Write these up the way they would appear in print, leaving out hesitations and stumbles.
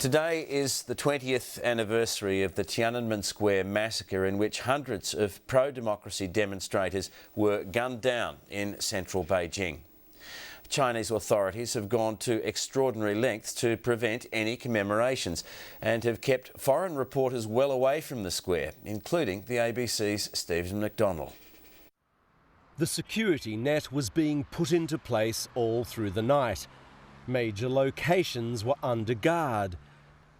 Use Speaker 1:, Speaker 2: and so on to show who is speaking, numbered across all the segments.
Speaker 1: Today is the 20th anniversary of the Tiananmen Square massacre, in which hundreds of pro-democracy demonstrators were gunned down in central Beijing. Chinese authorities have gone to extraordinary lengths to prevent any commemorations and have kept foreign reporters well away from the square, including the ABC's Stephen McDonnell.
Speaker 2: The security net was being put into place all through the night. Major locations were under guard.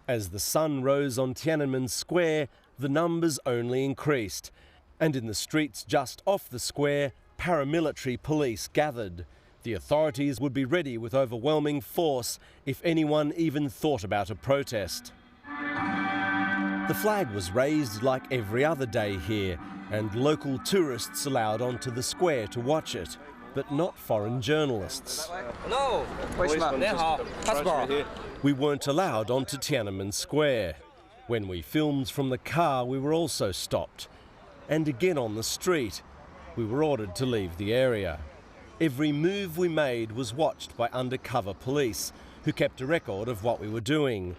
Speaker 2: As the sun rose on Tiananmen Square, the numbers only increased. And in the streets just off the square, paramilitary police gathered. The authorities would be ready with overwhelming force if anyone even thought about a protest. The flag was raised like every other day here, and local tourists allowed onto the square to watch it, but not foreign journalists.
Speaker 3: No.
Speaker 2: We weren't allowed onto Tiananmen Square. When we filmed from the car, we were also stopped. And again on the street, we were ordered to leave the area. Every move we made was watched by undercover police, who kept a record of what we were doing.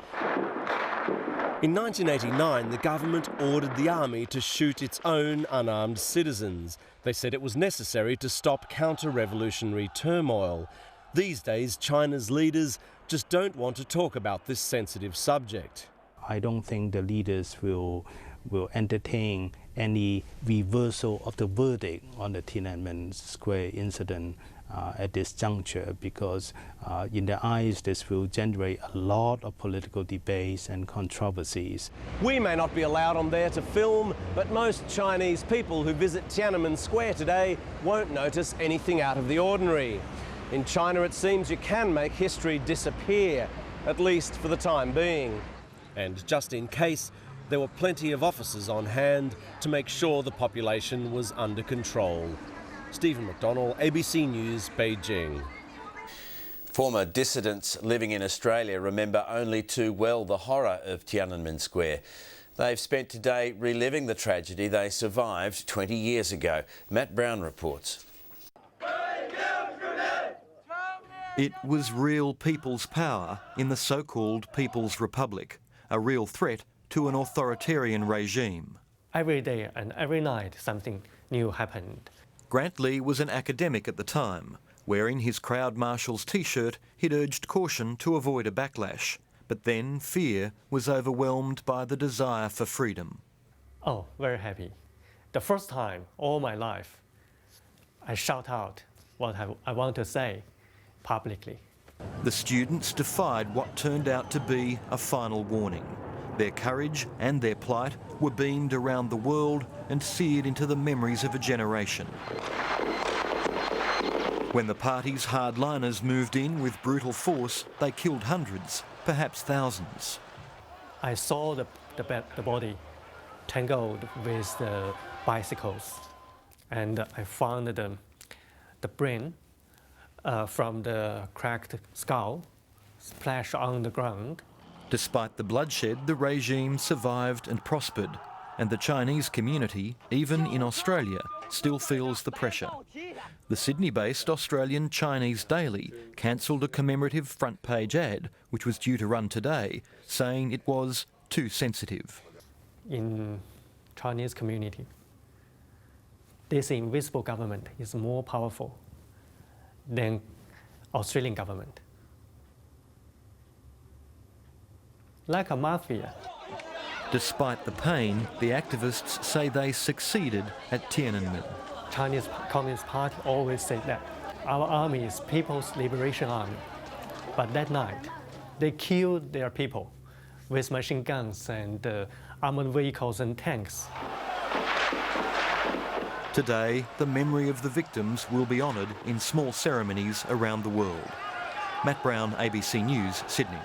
Speaker 2: In 1989, the government ordered the army to shoot its own unarmed citizens. They said it was necessary to stop counter-revolutionary turmoil. These days, China's leaders just don't want to talk about this sensitive subject.
Speaker 4: I don't think the leaders will entertain any reversal of the verdict on the Tiananmen Square incident at this juncture, because in their eyes this will generate a lot of political debates and controversies.
Speaker 2: We may not be allowed on there to film, but most Chinese people who visit Tiananmen Square today won't notice anything out of the ordinary. In China, it seems you can make history disappear, at least for the time being. And just in case, there were plenty of officers on hand to make sure the population was under control. Stephen McDonnell, ABC News, Beijing.
Speaker 1: Former dissidents living in Australia remember only too well the horror of Tiananmen Square. They've spent today reliving the tragedy they survived 20 years ago. Matt Brown reports.
Speaker 5: It was real people's power in the so-called People's Republic, a real threat to an authoritarian regime.
Speaker 6: Every day and every night something new happened.
Speaker 5: Grant Lee was an academic at the time. Wearing his crowd marshal's t-shirt, he'd urged caution to avoid a backlash. But then fear was overwhelmed by the desire for freedom.
Speaker 6: Oh, very happy. The first time all my life, I shout out what I want to say publicly.
Speaker 5: The students defied what turned out to be a final warning. Their courage and their plight were beamed around the world and seared into the memories of a generation. When the party's hardliners moved in with brutal force, they killed hundreds, perhaps thousands.
Speaker 6: I saw the body tangled with the bicycles, and I found the brain from the cracked skull splashed on the ground.
Speaker 5: Despite the bloodshed, the regime survived and prospered, and the Chinese community, even in Australia, still feels the pressure. The Sydney-based Australian Chinese Daily cancelled a commemorative front-page ad, which was due to run today, saying it was too sensitive.
Speaker 6: In Chinese community, this invisible government is more powerful than Australian government. Like a mafia.
Speaker 5: Despite the pain, the activists say they succeeded at Tiananmen.
Speaker 6: Chinese Communist Party always said that our army is People's Liberation Army. But that night, they killed their people with machine guns and armored vehicles and tanks.
Speaker 5: Today, the memory of the victims will be honoured in small ceremonies around the world. Matt Brown, ABC News, Sydney.